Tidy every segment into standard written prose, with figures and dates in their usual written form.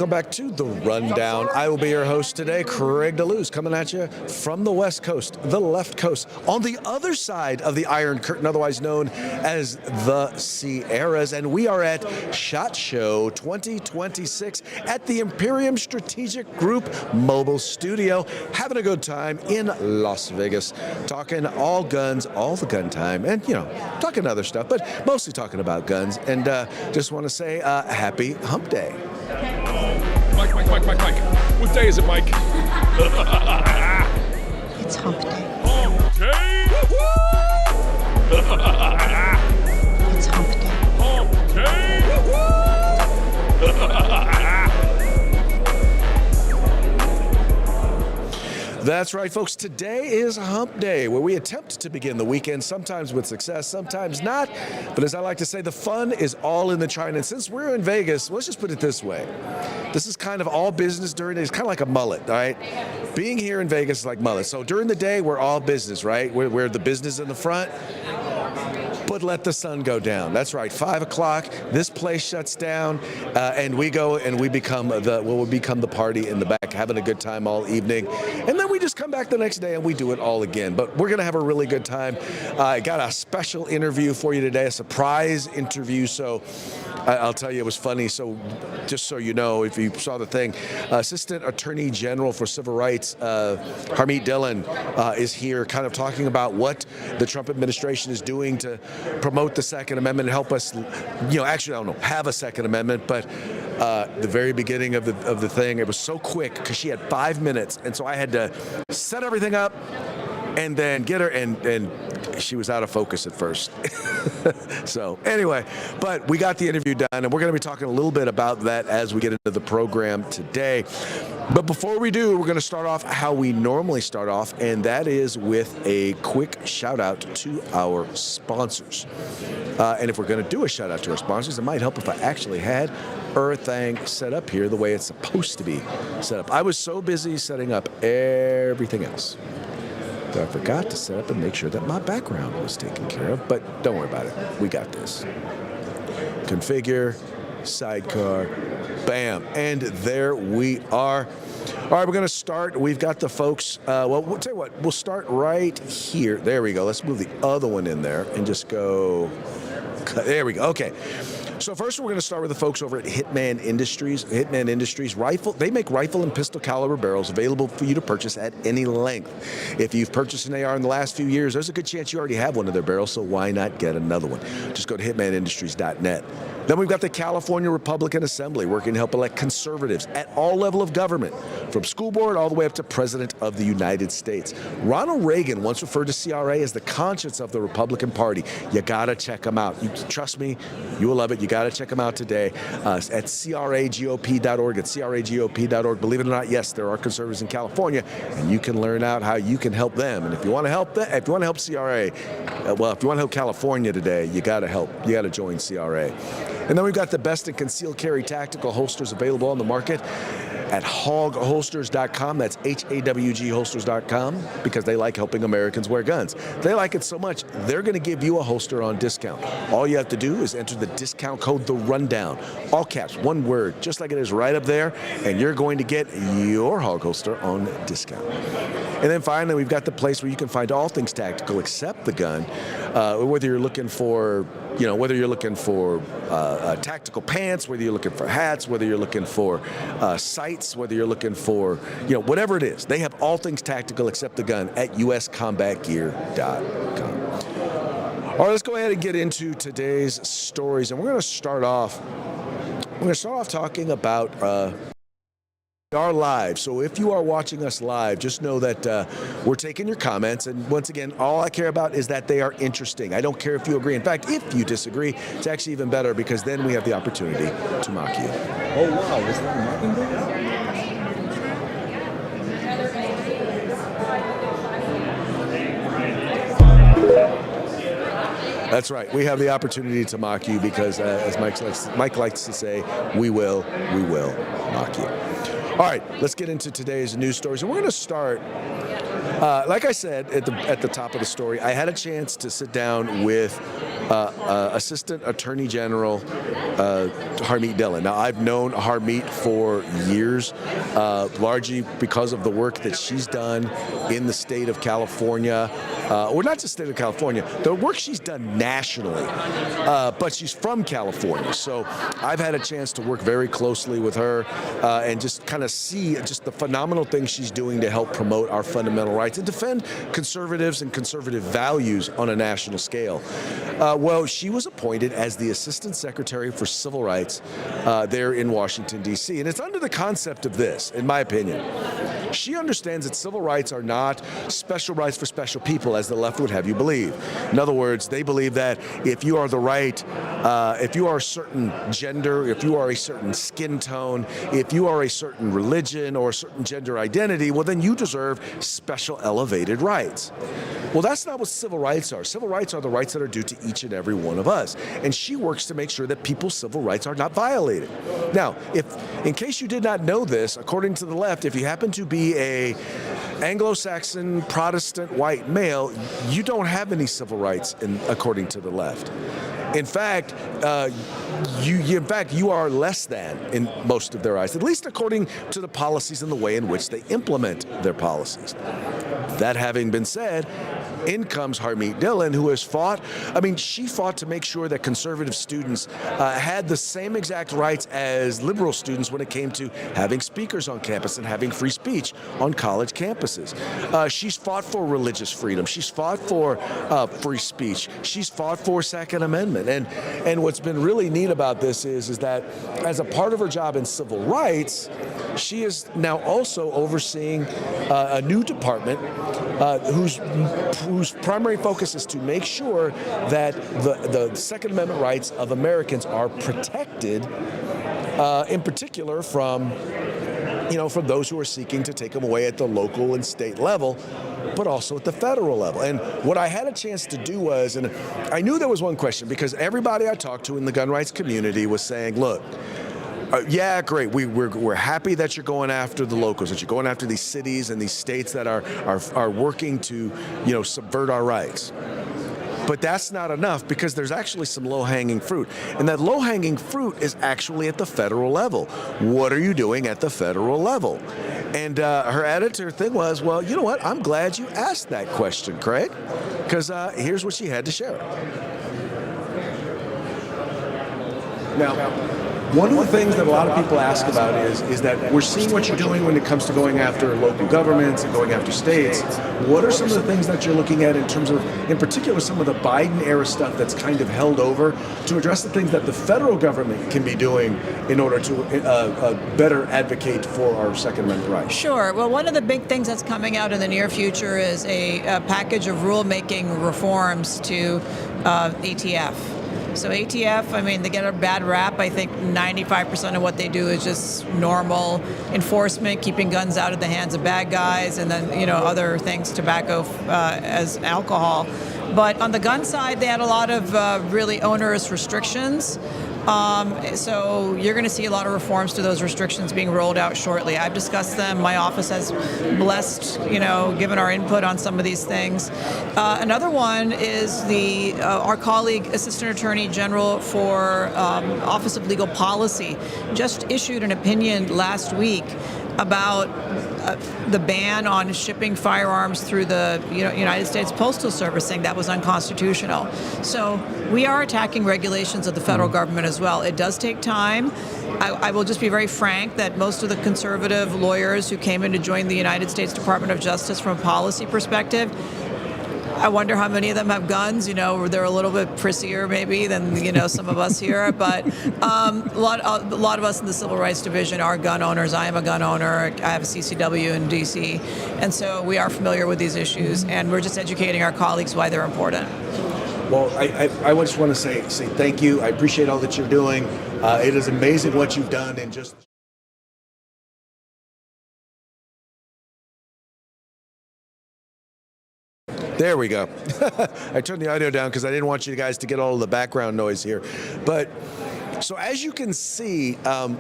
welcome back to The Rundown. I will be your host today, Craig DeLuz, coming at you from the West Coast, the left coast, on the other side of the Iron Curtain, otherwise known as the Sierras, and we are at SHOT Show 2026 at the Imperium Strategic Group Mobile Studio, having a good time in Las Vegas, talking all guns, all the gun time, and, you know, talking other stuff, but mostly talking about guns, and just want to say happy Hump Day. Mike. What day is it, Mike? It's Hump Day. Hump Day! It's Hump Day. Hump Day! That's right, folks. Today is Hump Day, where we attempt to begin the weekend, sometimes with success, sometimes not. But as I like to say, the fun is all in the China. And since we're in Vegas, let's just put it this way. This is kind of all business during the day. It's kind of like a mullet, all right? Being here in Vegas is like mullet. So during the day, we're all business, right? We're the business in the front. But let the sun go down. That's right. 5 o'clock, this place shuts down, and we go and we become the party in the back, having a good time all evening. And then we just come back the next day and we do it all again. But we're going to have a really good time. I got a special interview for you today, a surprise interview. So I'll tell you, it was funny. So just so you know, if you saw the thing, Assistant Attorney General for Civil Rights, Harmeet Dillon, is here kind of talking about what the Trump administration is doing to promote the Second Amendment and help us, actually, I don't know, have a Second Amendment, but the very beginning of the thing, it was so quick because she had 5 minutes, and so I had to set everything up and then get her, and she was out of focus at first. So anyway, but we got the interview done, and we're going to be talking a little bit about that as we get into the program today. But before we do, we're going to start off how we normally start off, and that is with a quick shout out to our sponsors. And if we're going to do a shout out to our sponsors, it might help if I actually had everything set up here the way it's supposed to be set up. I was so busy setting up everything else that I forgot to set up and make sure that my background was taken care of, but don't worry about it. We got this. Configure, sidecar, bam, and there we are. All right, we're going to start. We've got the folks, we'll tell you what, we'll start right here. There we go. Let's move the other one in there and just go, there we go. Okay. So first we're going to start with the folks over at Hitman Industries. Hitman Industries rifle, they make rifle and pistol caliber barrels available for you to purchase at any length. If you've purchased an AR in the last few years, there's a good chance you already have one of their barrels, so why not get another one? Just go to hitmanindustries.net. Then we've got the California Republican Assembly working to help elect conservatives at all level of government, from school board all the way up to President of the United States. Ronald Reagan once referred to CRA as the conscience of the Republican Party. You got to check them out. You trust me, you will love it. You got to check them out today at cragop.org. At cragop.org. Believe it or not, yes, there are conservatives in California, and you can learn out how you can help them. And if you want to help them, if you want to help CRA, if you want to help California today, you got to help. You got to join CRA. And then we've got the best in concealed carry tactical holsters available on the market at hogholsters.com. That's HAWG holsters.com, because they like helping Americans wear guns. They like it so much, they're going to give you a holster on discount. All you have to do is enter the discount code, The Rundown. All caps, one word, just like it is right up there, and you're going to get your hog holster on discount. And then finally, we've got the place where you can find all things tactical except the gun. Whether you're looking for tactical pants, whether you're looking for hats, whether you're looking for sights, whether you're looking for, whatever it is, they have all things tactical except the gun at uscombatgear.com. All right, let's go ahead and get into today's stories, and we're going to start off talking about our live. So if you are watching us live, just know that we're taking your comments, and once again, all I care about is that they are interesting. I don't care if you agree. In fact, if you disagree, it's actually even better, because then we have the opportunity to mock you. Oh wow, is that a mocking bird? That's right. We have the opportunity to mock you because, as Mike likes to say, we will mock you. All right, let's get into today's news stories. And we're going to start, like I said at the top of the story, I had a chance to sit down with Assistant Attorney General Harmeet Dillon. Now, I've known Harmeet for years, largely because of the work that she's done in the state of California, or not just state of California, the work she's done nationally, but she's from California. So I've had a chance to work very closely with her and just kind of see just the phenomenal things she's doing to help promote our fundamental rights and defend conservatives and conservative values on a national scale. Well, she was appointed as the Assistant Secretary for Civil Rights there in Washington, D.C. And it's under the concept of this, in my opinion. She understands that civil rights are not special rights for special people, as the left would have you believe. In other words, they believe that if you are the right, if you are a certain gender, if you are a certain skin tone, if you are a certain religion or a certain gender identity, well, then you deserve special elevated rights. Well, that's not what civil rights are. Civil rights are the rights that are due to each and every one of us. And she works to make sure that people's civil rights are not violated. Now, in case you did not know this, according to the left, if you happen to be a Anglo-Saxon Protestant white male, you don't have any civil rights according to the left. In fact, you are less than in most of their eyes, at least according to the policies and the way in which they implement their policies. That having been said, in comes Harmeet Dillon, who has fought. I mean, she fought to make sure that conservative students had the same exact rights as liberal students when it came to having speakers on campus and having free speech on college campuses. She's fought for religious freedom. She's fought for free speech. She's fought for Second Amendment. And what's been really neat about this is that as a part of her job in civil rights, she is now also overseeing a new department whose primary focus is to make sure that the Second Amendment rights of Americans are protected, in particular from those who are seeking to take them away at the local and state level, but also at the federal level. And what I had a chance to do was, and I knew there was one question, because everybody I talked to in the gun rights community was saying, look, yeah, great. We're happy that you're going after the locals, that you're going after these cities and these states that are working to, subvert our rights. But that's not enough, because there's actually some low-hanging fruit. And that low-hanging fruit is actually at the federal level. What are you doing at the federal level? And her editor thing was, well, you know what? I'm glad you asked that question, Craig, because here's what she had to share. Now, one of the things that a lot of people ask about is that we're seeing what you're doing when it comes to going after local governments and going after states. What are some of the things that you're looking at in terms of, in particular, some of the Biden-era stuff that's kind of held over to address the things that the federal government can be doing in order to better advocate for our Second Amendment rights? Sure. Well, one of the big things that's coming out in the near future is a package of rulemaking reforms to ATF. So ATF, I mean, they get a bad rap. I think 95% of what they do is just normal enforcement, keeping guns out of the hands of bad guys, and then, other things, tobacco as alcohol. But on the gun side, they had a lot of really onerous restrictions. So you're going to see a lot of reforms to those restrictions being rolled out shortly. I've discussed them. My office has blessed, given our input on some of these things. Another one is our colleague, Assistant Attorney General for Office of Legal Policy, just issued an opinion last week about the ban on shipping firearms through the United States Postal Service, saying that was unconstitutional. So we are attacking regulations of the federal government as well. It does take time. I will just be very frank that most of the conservative lawyers who came in to join the United States Department of Justice from a policy perspective, I wonder how many of them have guns. They're a little bit prissier maybe than some of us here, but a lot of us in the Civil Rights Division are gun owners. I am a gun owner. I have a CCW in DC, and so we are familiar with these issues, and we're just educating our colleagues why they're important. Well, I just want to say thank you. I appreciate all that you're doing. It is amazing what you've done in just. There we go. I turned the audio down because I didn't want you guys to get all of the background noise here. But so as you can see,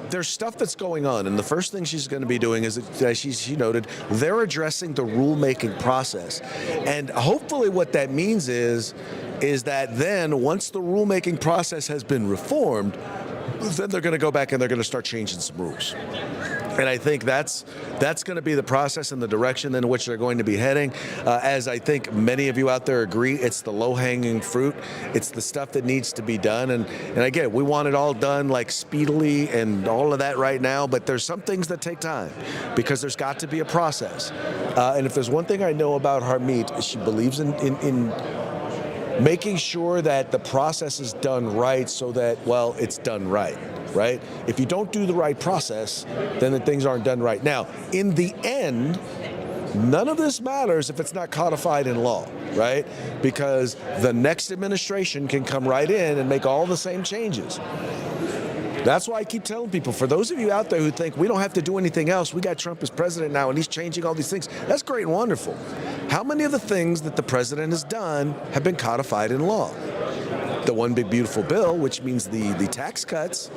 there's stuff that's going on. And the first thing she's going to be doing is, as she noted, they're addressing the rulemaking process. And hopefully what that means is is that then once the rulemaking process has been reformed, then they're going to go back and they're going to start changing some rules. And I think that's going to be the process and the direction in which they're going to be heading. As I think many of you out there agree, it's the low-hanging fruit. It's the stuff that needs to be done. And again, we want it all done like speedily and all of that right now, but there's some things that take time because there's got to be a process. And if there's one thing I know about Harmeet, she believes in making sure that the process is done right so that, well, it's done right. Right? If you don't do the right process, then the things aren't done right. Now, in the end, none of this matters if it's not codified in law, right? Because the next administration can come right in and make all the same changes. That's why I keep telling people, for those of you out there who think we don't have to do anything else, we got Trump as president now and he's changing all these things, that's great and wonderful. How many of the things that the president has done have been codified in law? The one big beautiful bill, which means the tax cuts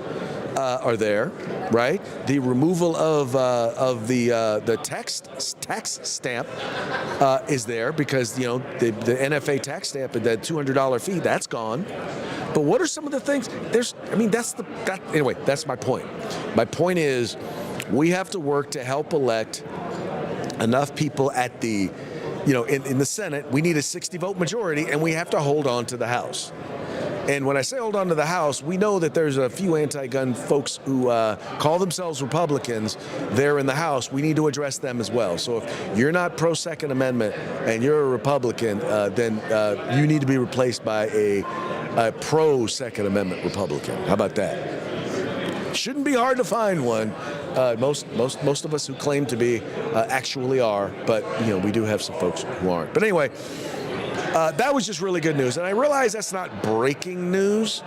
are there, right? The removal of the tax stamp is there because the NFA tax stamp and that $200 fee, that's gone. But what are some of the things? Anyway, that's my point. My point is we have to work to help elect enough people at the, in the Senate. We need a 60-vote majority, and we have to hold on to the House. And when I say hold on to the House, we know that there's a few anti-gun folks who call themselves Republicans there in the House. We need to address them as well. So if you're not pro-Second Amendment and you're a Republican, then you need to be replaced by a pro-Second Amendment Republican. How about that? Shouldn't be hard to find one. Most of us who claim to be actually are, but we do have some folks who aren't. But anyway. That was just really good news. And I realize that's not breaking news,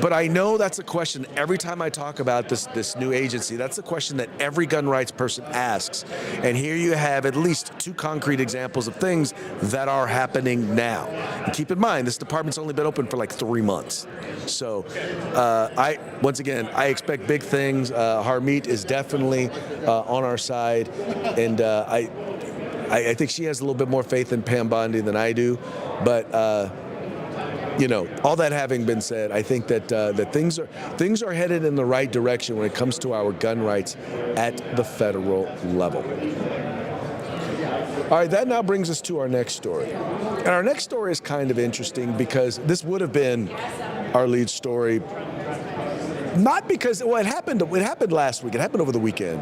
but I know that's a question every time I talk about this new agency. That's a question that every gun rights person asks. And here you have at least two concrete examples of things that are happening now. And keep in mind, this department's only been open for like 3 months. So once again, I expect big things. Harmeet is definitely on our side. And I think she has a little bit more faith in Pam Bondi than I do, but all that having been said, I think that things are headed in the right direction when it comes to our gun rights at the federal level. All right, that now brings us to our next story, and our next story is kind of interesting because this would have been our lead story. Not because, it happened last week. It happened over the weekend,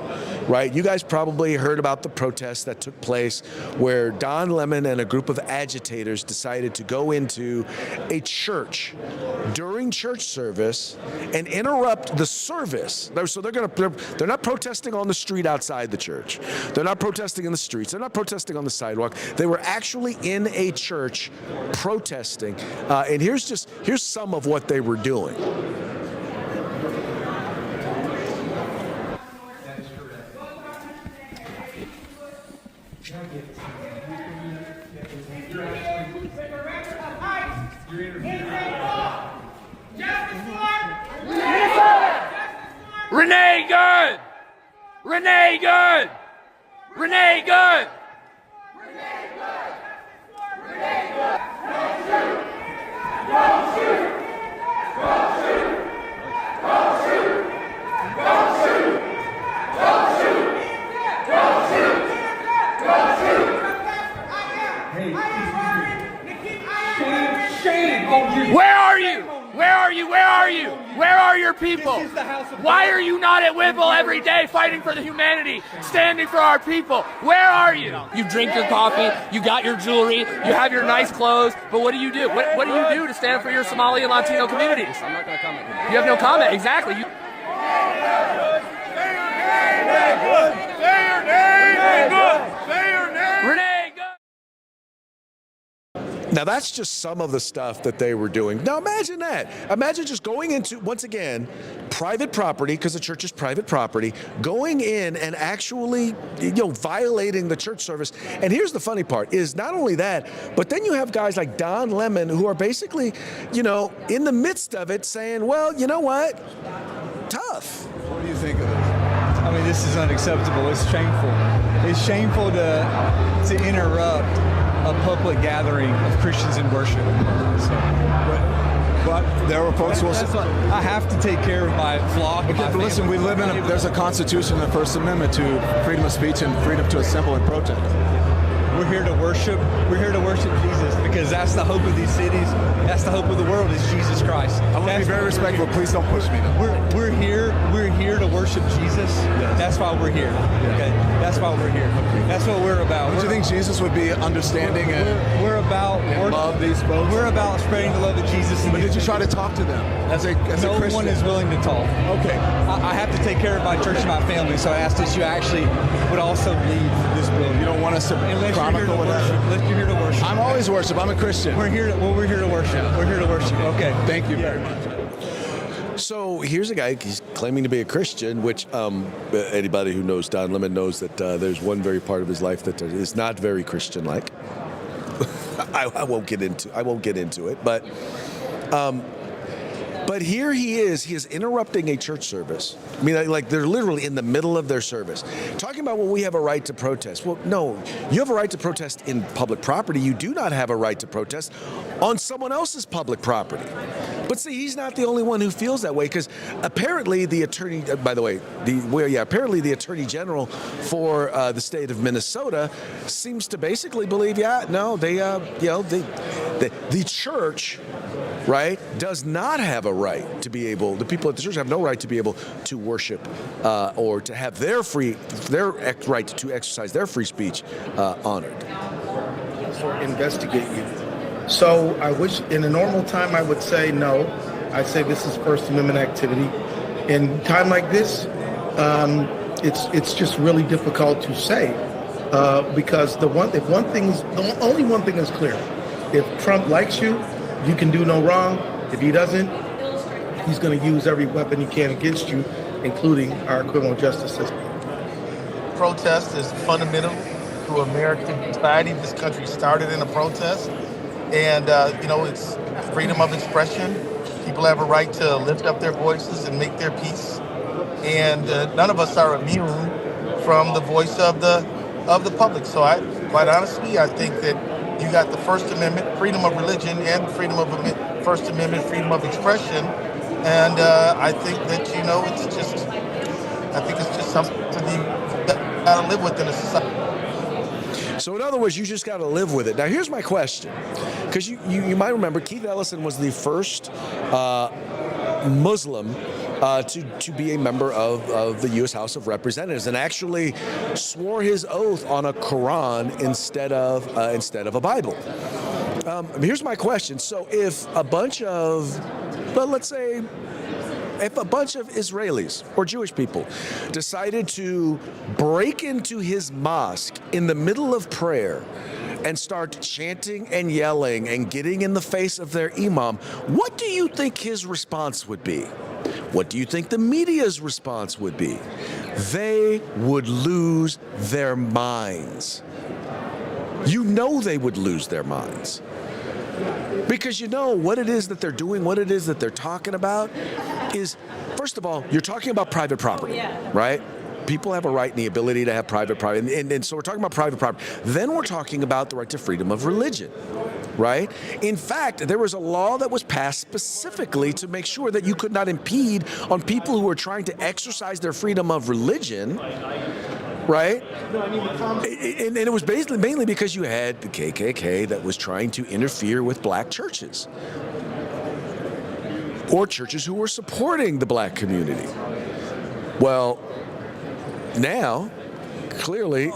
right? You guys probably heard about the protests that took place where Don Lemon and a group of agitators decided to go into a church during church service and interrupt the service. So they're not protesting on the street outside the church. They're not protesting in the streets. They're not protesting on the sidewalk. They were actually in a church protesting. And here's some of what they were doing. Renee Good! Renee Good! Renee Good! Don't shoot! Don't shoot! Don't shoot! Don't shoot! Don't shoot! Don't shoot! Don't shoot! Where are you? Where are you? Where are you? Where are your people? Why are you not at Whipple every day fighting for the humanity, standing for our people? Where are you? You drink your coffee, you got your jewelry, you have your nice clothes, but what do you do? What do you do to stand for your Somali and Latino communities? I'm not going to comment. You have no comment, exactly. Say your name! Say your name! Renee! Now, that's just some of the stuff that they were doing. Now, imagine that. Imagine just going into, once again, private property, because the church is private property, going in and actually, violating the church service. And here's the funny part, is not only that, but then you have guys like Don Lemon who are basically, in the midst of it saying, well, you know what? Tough. What do you think of this? I mean, this is unacceptable. It's shameful. It's shameful to interrupt a public gathering of Christians in worship. So, But there are folks who will that's what, I have to take care of my flock. and Okay, my but listen, family. we live in there's a constitution, the First Amendment to freedom of speech and freedom to assemble and protest. We're here to worship. We're here to worship Jesus because that's the hope of these cities. That's the hope of the world is Jesus Christ. I want to be That's very what we're respectful. here. Please don't push me. We're here to worship Jesus. Yes. That's why we're here. Okay, that's why we're here. That's what we're about. Don't you think Jesus would be understanding and We're about love these folks? We're about spreading the love of Jesus. But did you try to talk to them as a No Christian? one is willing to talk. Okay. I have to take care of my church and my family, so I ask that you actually would also leave this building. You don't want us to Unless you're here to chronicle worship. whatever. Unless you're here to worship. I'm always worship. I'm a Christian. We're here to worship. We're here to worship. Okay. Thank you very much. So here's a guy, he's claiming to be a Christian, which anybody who knows Don Lemon knows that there's one very part of his life that is not very Christian-like. I won't get into it, but here he is interrupting a church service. I mean, like they're literally in the middle of their service. Talking about, well, we have a right to protest. Well, no, you have a right to protest in public property. You do not have a right to protest on someone else's public property. But see, he's not the only one who feels that way, because apparently the attorney, apparently the attorney general for the state of Minnesota seems to basically believe, the church, right, does not have a right to be able, the people at the church have no right to be able to worship or to have their right to exercise their free speech honored. Or investigate you. So I wish in a normal time I would say no. I'd say this is First Amendment activity. In time like this, it's just really difficult to say because the only one thing is clear. If Trump likes you, you can do no wrong. If he doesn't, he's going to use every weapon he can against you, including our criminal justice system. Protest is fundamental to American society. This country started in a protest. And, it's freedom of expression. People have a right to lift up their voices and make their peace. And none of us are immune from the voice of the public. So quite honestly, I think that you got the First Amendment, freedom of religion, and First Amendment, freedom of expression. And I think that, it's just something that gotta live with in a society. So in other words, you just got to live with it. Now, here's my question, because you might remember Keith Ellison was the first Muslim to be a member of the U.S. House of Representatives, and actually swore his oath on a Quran instead of a Bible. Here's my question. So if a bunch of Israelis or Jewish people decided to break into his mosque in the middle of prayer and start chanting and yelling and getting in the face of their imam, what do you think his response would be? What do you think the media's response would be? They would lose their minds. You know they would lose their minds. Because you know what it is that they're doing, what it is that they're talking about is, first of all, you're talking about private property, right? People have a right and the ability to have private property. And so we're talking about private property. Then we're talking about the right to freedom of religion, right? In fact, there was a law that was passed specifically to make sure that you could not impede on people who were trying to exercise their freedom of religion, right? And it was mainly because you had the KKK that was trying to interfere with black churches or churches who were supporting the black community. Well, now, clearly,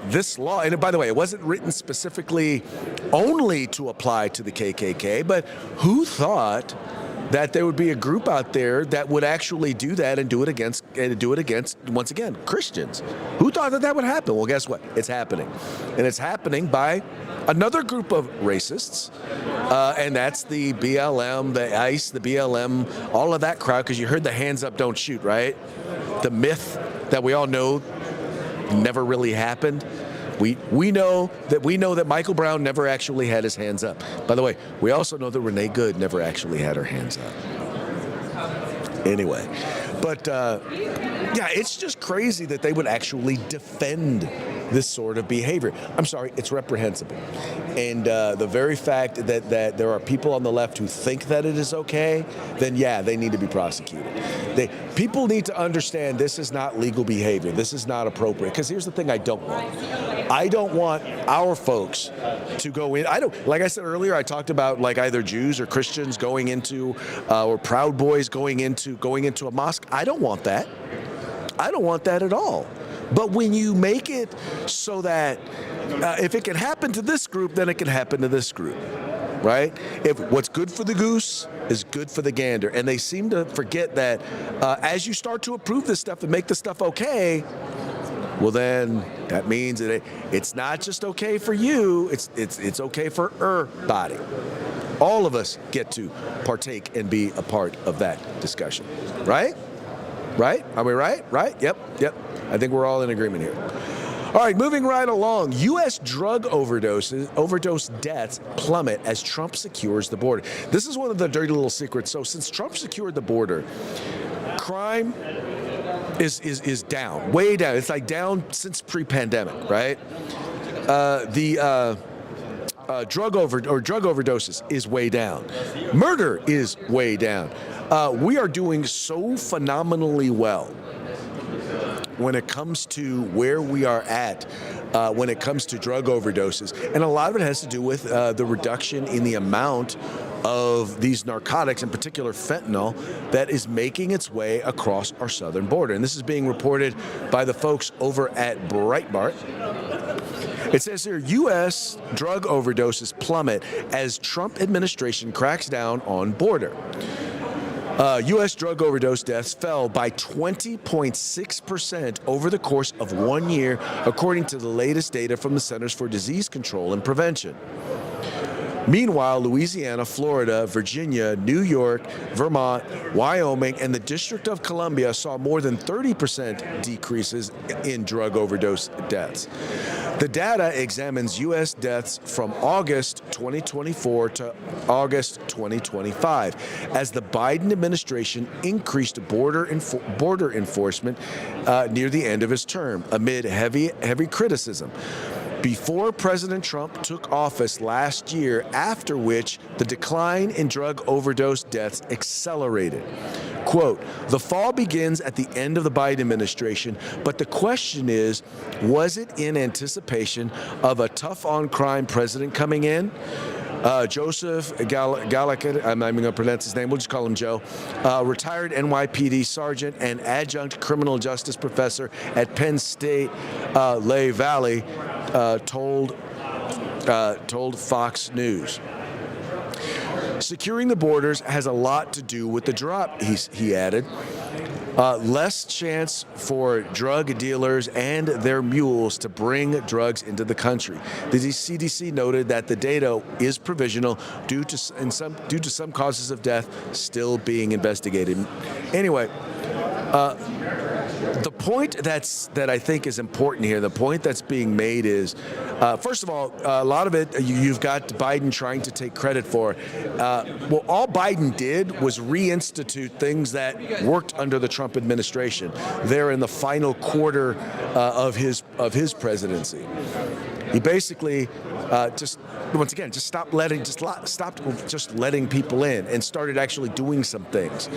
this law, and by the way, it wasn't written specifically only to apply to the KKK, but who thought that there would be a group out there that would actually do that and do it against, once again, Christians? Who thought that would happen? Well, guess what? It's happening. And it's happening by another group of racists, and that's the BLM, the ICE, the BLM, all of that crowd, because you heard the hands up, don't shoot, right? The myth that we all know never really happened. We know that Michael Brown never actually had his hands up. By the way, we also know that Renee Good never actually had her hands up. Anyway, But yeah, it's just crazy that they would actually defend this sort of behavior. I'm sorry, it's reprehensible. And the very fact that there are people on the left who think that it is okay, then yeah, they need to be prosecuted. People need to understand this is not legal behavior. This is not appropriate. Because here's the thing I don't want. I don't want our folks to go in. Like I said earlier, I talked about like either Jews or Christians going into, or Proud Boys going into a mosque. I don't want that. I don't want that at all. But when you make it so that if it can happen to this group, then it can happen to this group, right? If what's good for the goose is good for the gander. And they seem to forget that as you start to approve this stuff and make this stuff okay, well then that means that it's not just okay for you, it's okay for everybody. All of us get to partake and be a part of that discussion, right? Right? Are we right? Right? Yep. I think we're all in agreement here. All right, moving right along. U.S. drug overdose deaths plummet as Trump secures the border. This is one of the dirty little secrets. So since Trump secured the border, crime is down, way down. It's like down since pre-pandemic, right? Drug overdoses is way down. Murder is way down. We are doing so phenomenally well when it comes to where we are at when it comes to drug overdoses. And a lot of it has to do with the reduction in the amount of these narcotics, in particular fentanyl, that is making its way across our southern border. And this is being reported by the folks over at Breitbart. It says here, U.S. drug overdoses plummet as Trump administration cracks down on border. U.S. drug overdose deaths fell by 20.6% over the course of 1 year, according to the latest data from the Centers for Disease Control and Prevention. Meanwhile, Louisiana, Florida, Virginia, New York, Vermont, Wyoming, and the District of Columbia saw more than 30% decreases in drug overdose deaths. The data examines U.S. deaths from August 2024 to August 2025, as the Biden administration increased border enforcement near the end of his term, amid heavy criticism. Before President Trump took office last year, after which the decline in drug overdose deaths accelerated. Quote, the fall begins at the end of the Biden administration, but the question is, was it in anticipation of a tough-on-crime president coming in? Joseph Gallagher, I'm not even going to pronounce his name, we'll just call him Joe, retired NYPD sergeant and adjunct criminal justice professor at Penn State Lehigh Valley, told Fox News. Securing the borders has a lot to do with the drop, he added. Less chance for drug dealers and their mules to bring drugs into the country. The CDC noted that the data is provisional due to some causes of death still being investigated. Anyway, the point that I think is important here, the point that's being made is, first of all, a lot of it you've got Biden trying to take credit for. Well, all Biden did was reinstitute things that worked under the Trump administration. They're in the final quarter of his presidency. He basically stopped letting people in and started actually doing some things.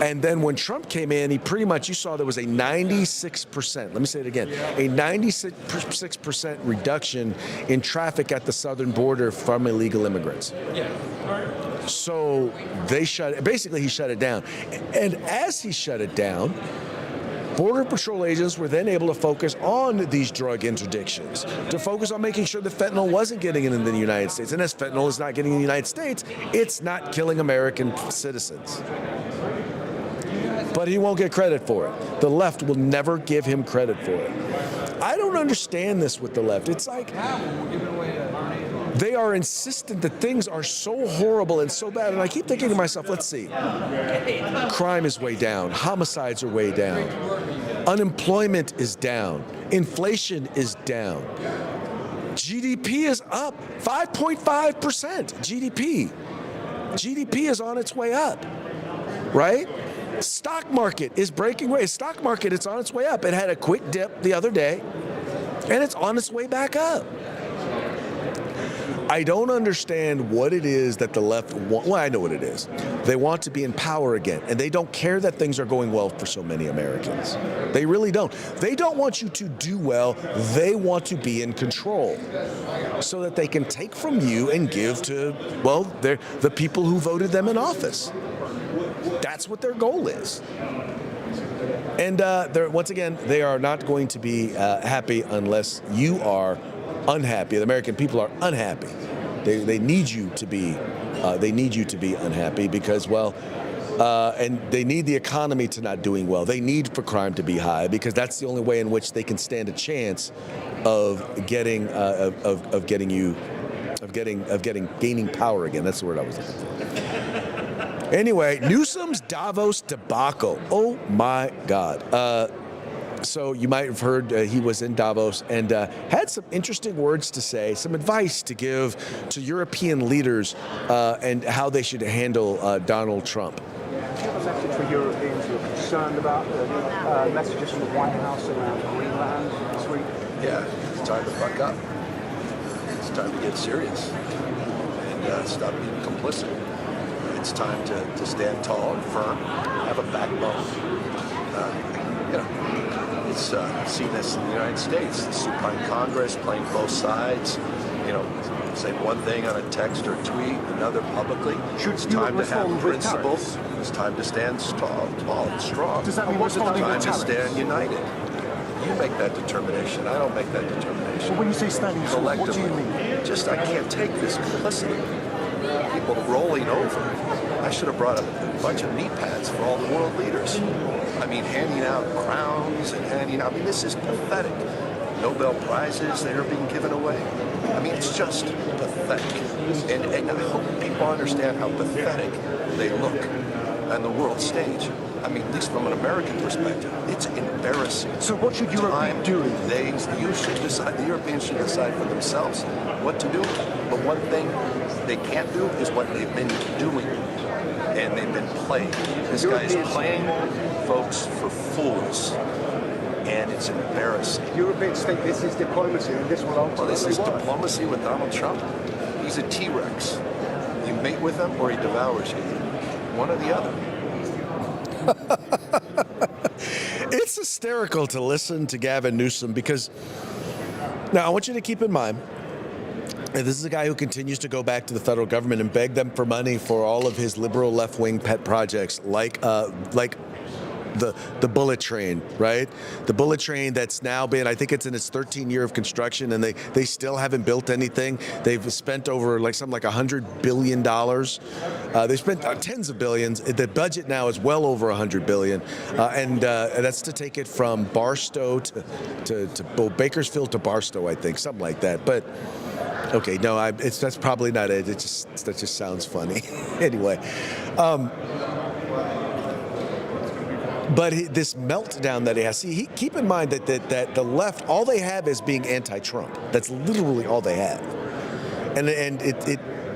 And then when Trump came in, you saw there was a 96%, let me say it again, a 96% reduction in traffic at the southern border from illegal immigrants. So he shut it down. And as he shut it down, Border Patrol agents were then able to focus on these drug interdictions, to focus on making sure that fentanyl wasn't getting into the United States. And as fentanyl is not getting in the United States, it's not killing American citizens. But he won't get credit for it. The left will never give him credit for it. I don't understand this with the left. It's like they are insistent that things are so horrible and so bad. And I keep thinking to myself, let's see. Crime is way down. Homicides are way down. Unemployment is down. Inflation is down. GDP is up 5.5%. GDP is on its way up, right? Stock market is breaking away. Stock market, it's on its way up. It had a quick dip the other day, and it's on its way back up. I don't understand what it is that the left want. Well, I know what it is. They want to be in power again, and they don't care that things are going well for so many Americans. They really don't. They don't want you to do well. They want to be in control so that they can take from you and give to, well, the people who voted them in office. That's what their goal is. And once again, they are not going to be happy unless you are unhappy. The American people are unhappy. They need you to be. They need you to be unhappy because, well, and they need the economy to not doing well. They need for crime to be high because that's the only way in which they can stand a chance of getting gaining power again. That's the word I was looking for. Anyway, Newsom's Davos debacle. Oh my God. So you might have heard he was in Davos and had some interesting words to say, some advice to give to European leaders and how they should handle Donald Trump. For Europeans who are concerned about the messages from the White House around Greenland this week? Yeah, it's time to fuck up. It's time to get serious and stop being complicit. It's time to stand tall and firm, have a backbone. It's seen this in the United States. The supine Congress playing both sides. Say one thing on a text or tweet, another publicly. It's time to have principles. It's time to stand tall and strong. Does that mean it's time to stand united? You make that determination. I don't make that determination. Well, when you say standing strong, what do you mean? I can't take this complicity. People rolling over. I should have brought a bunch of knee pads for all the world leaders. I mean, handing out crowns and this is pathetic. Nobel Prizes that are being given away. I mean, it's just pathetic. And I hope people understand how pathetic they look on the world stage. I mean, at least from an American perspective, it's embarrassing. So what should Europe be doing? You should decide, the Europeans should decide for themselves what to do. But one thing they can't do is what they've been doing. And they've been playing. This guy is playing folks for fools. And it's embarrassing. Europeans think this is diplomacy and this will ultimately Well, this is work. diplomacy with Donald Trump. He's a T-Rex. You mate with him or he devours you. One or the other. It's hysterical to listen to Gavin Newsom because now I want you to keep in mind this is a guy who continues to go back to the federal government and beg them for money for all of his liberal left-wing pet projects like the bullet train, right? The bullet train that's now been, I think it's in its 13th year of construction, and they still haven't built anything. They've spent over something like $100 billion. They spent tens of billions. The budget now is well over $100 billion, and that's to take it from Barstow to Bakersfield to Barstow, I think, something like that. But okay, no, that's probably not it. That just sounds funny. Anyway. But this meltdown that he has, keep in mind that the left, all they have is being anti-Trump. That's literally all they have, and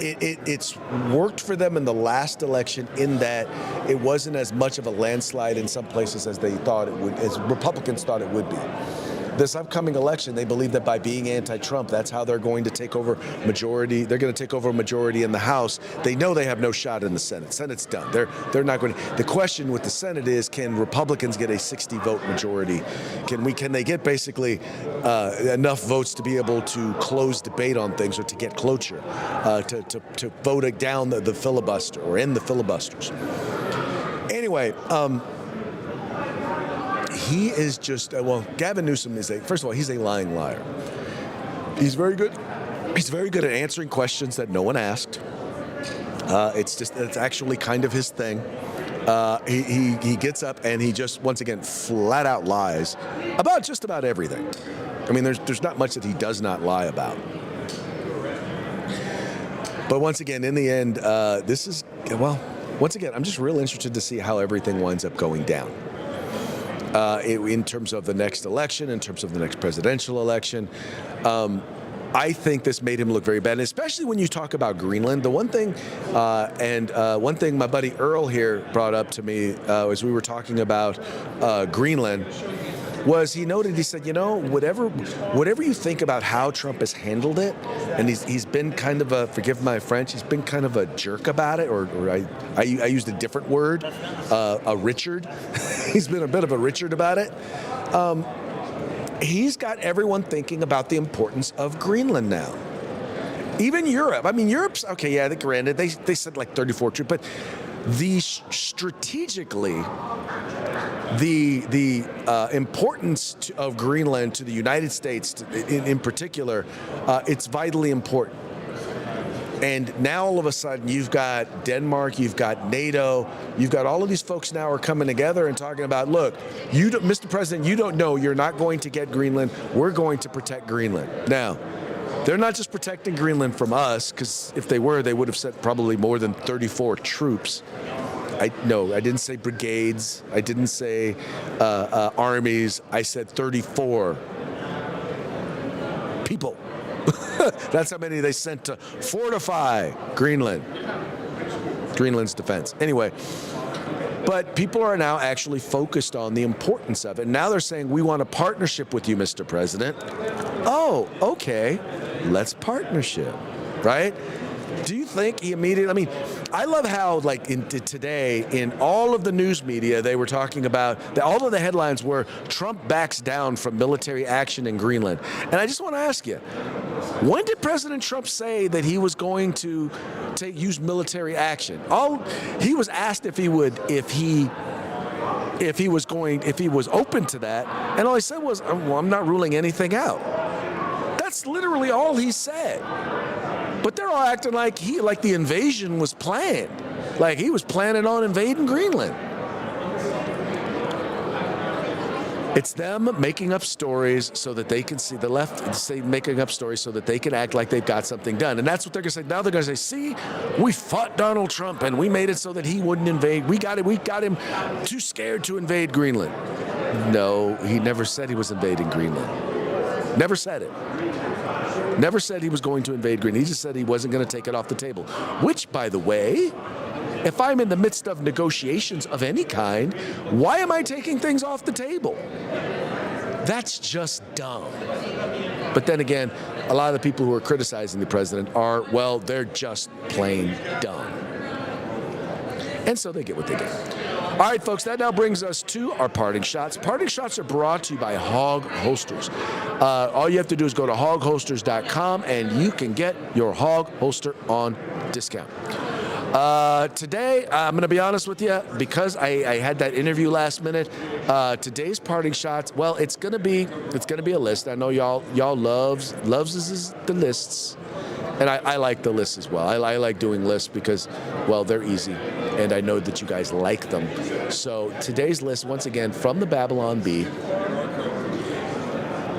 it's worked for them in the last election in that it wasn't as much of a landslide in some places as they thought it would, as Republicans thought it would be. This upcoming election, they believe that by being anti-Trump, that's how they're going to take over majority. They're going to take over a majority in the House. They know they have no shot in the Senate. Senate's done. They're not going to. The question with the Senate is, can Republicans get a 60-vote majority? Can they get basically enough votes to be able to close debate on things or to get cloture, to vote down the filibuster or end the filibusters? Anyway. He is just, Gavin Newsom is first of all, he's a lying liar. He's very good. He's very good at answering questions that no one asked. It's actually kind of his thing. He gets up and he just, once again, flat out lies about just about everything. I mean, there's not much that he does not lie about. But once again, in the end, once again, I'm just real interested to see how everything winds up going down. In terms of the next election, in terms of the next presidential election. I think this made him look very bad, and especially when you talk about Greenland. The one thing, one thing my buddy Earl here brought up to me as we were talking about Greenland was he noted, he said, whatever you think about how Trump has handled it, and he's been kind of a, forgive my French, he's been kind of a jerk about it, or I used a different word, a Richard. He's been a bit of a Richard about it. He's got everyone thinking about the importance of Greenland now. Even Europe. I mean, Europe's, okay, yeah, granted, they said like 34 troops, but strategically, the importance of Greenland to the United States in particular, it's vitally important. And now all of a sudden you've got Denmark, you've got NATO, you've got all of these folks now are coming together and talking about, look, Mr. President, you don't know, you're not going to get Greenland. We're going to protect Greenland. Now, they're not just protecting Greenland from us, because if they were, they would have sent probably more than 34 troops. No, I didn't say brigades. I didn't say armies. I said 34 people. That's how many they sent to fortify Greenland's defense. Anyway, but people are now actually focused on the importance of it. Now they're saying, we want a partnership with you, Mr. President. Oh, okay, let's partnership, right? Do you think he immediately, I mean, I love how, like, today, in all of the news media, they were talking about, all of the headlines were, Trump backs down from military action in Greenland. And I just want to ask you, when did President Trump say that he was going to use military action? He was asked if he was open to that, and all he said was, well, I'm not ruling anything out. That's literally all he said. But they're all acting like the invasion was planned, like he was planning on invading Greenland. It's them making up stories so that they can see, the left making up stories so that they can act like they've got something done. And that's what they're going to say. Now they're going to say, see, we fought Donald Trump and we made it so that he wouldn't invade. We got him too scared to invade Greenland. No, he never said he was invading Greenland. Never said it. Never said he was going to invade Greenland. He just said he wasn't going to take it off the table. Which, by the way, if I'm in the midst of negotiations of any kind, why am I taking things off the table? That's just dumb. But then again, a lot of the people who are criticizing the president are, well, they're just plain dumb. And so they get what they get. All right, folks, that now brings us to our parting shots. Parting shots are brought to you by Hog Holsters. All you have to do is go to hogholsters.com and you can get your Hog Holster on discount. Today, I'm going to be honest with you, because I had that interview last minute. Today's parting shots, well, it's going to be a list. I know y'all loves the lists. And I like the lists as well. I like doing lists because, well, they're easy, and I know that you guys like them. So today's list, once again, from the Babylon Bee,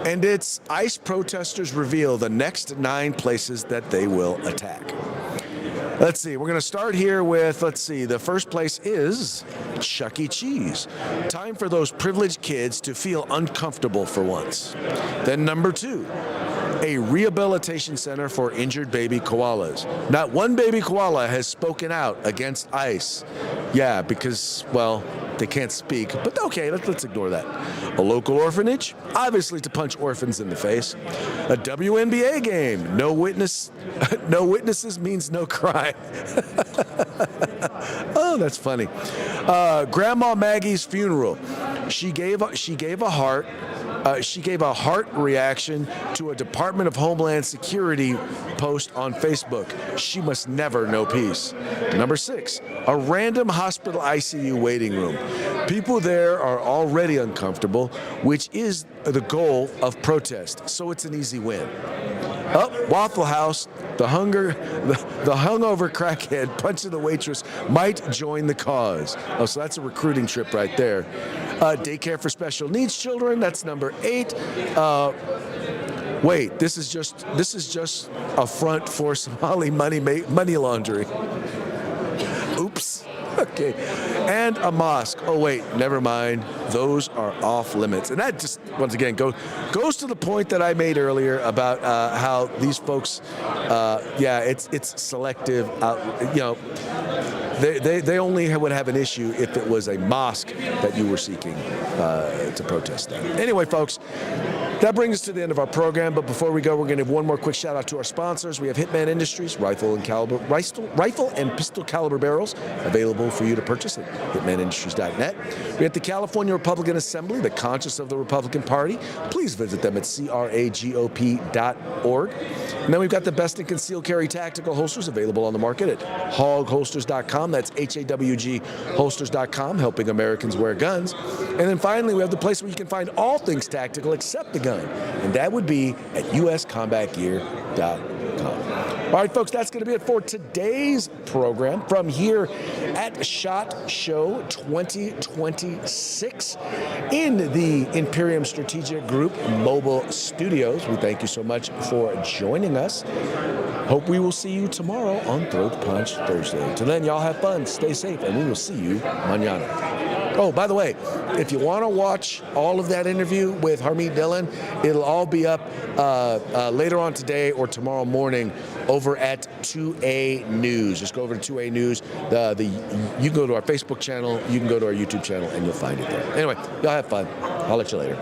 and it's ICE protesters reveal the next 9 places that they will attack. Let's see, we're going to start here with, the first place is Chuck E. Cheese. Time for those privileged kids to feel uncomfortable for once. Then number 2. A rehabilitation center for injured baby koalas. Not one baby koala has spoken out against ICE. Yeah, because, well, they can't speak, but okay, let's ignore that. A local orphanage, obviously to punch orphans in the face. A WNBA game, no witnesses means no crime. Oh, that's funny. Grandma Maggie's funeral. She gave a heart reaction to a Department of Homeland Security post on Facebook. She must never know peace. Number 6, a random hospital ICU waiting room. People there are already uncomfortable, which is the goal of protest, so it's an easy win. Waffle House, the hungover crackhead punching the waitress might join the cause. Oh, so that's a recruiting trip right there. Daycare for special needs children, that's number 8. Wait, this is just a front for Somali money laundering. Oops. Okay. And a mosque. Oh, wait, never mind. Those are off limits. And that just, once again, goes to the point that I made earlier about how these folks, it's selective. They only would have an issue if it was a mosque that you were seeking to protest that. Anyway, folks, that brings us to the end of our program. But before we go, we're going to give one more quick shout out to our sponsors. We have Hitman Industries, rifle and pistol caliber barrels available for you to purchase at hitmanindustries.net. We have the California Republican Assembly, the conscience of the Republican Party. Please visit them at cragop.org. And then we've got the best in concealed carry tactical holsters available on the market at hogholsters.com. That's HAWG holsters.com, helping Americans wear guns. And then finally, we have the place where you can find all things tactical except the gun, and that would be at uscombatgear.com. All right, folks, that's going to be it for today's program from here at SHOT Show 2026 in the Imperium Strategic Group Mobile Studios. We thank you so much for joining us. Hope we will see you tomorrow on Throat Punch Thursday. Until then, y'all have fun, stay safe, and we will see you mañana. Oh, by the way, if you want to watch all of that interview with Harmeet Dillon, it'll all be up later on today or tomorrow morning over at 2A News. Just go over to 2A News. You can go to our Facebook channel, you can go to our YouTube channel, and you'll find it there. Anyway, y'all have fun. I'll let you later.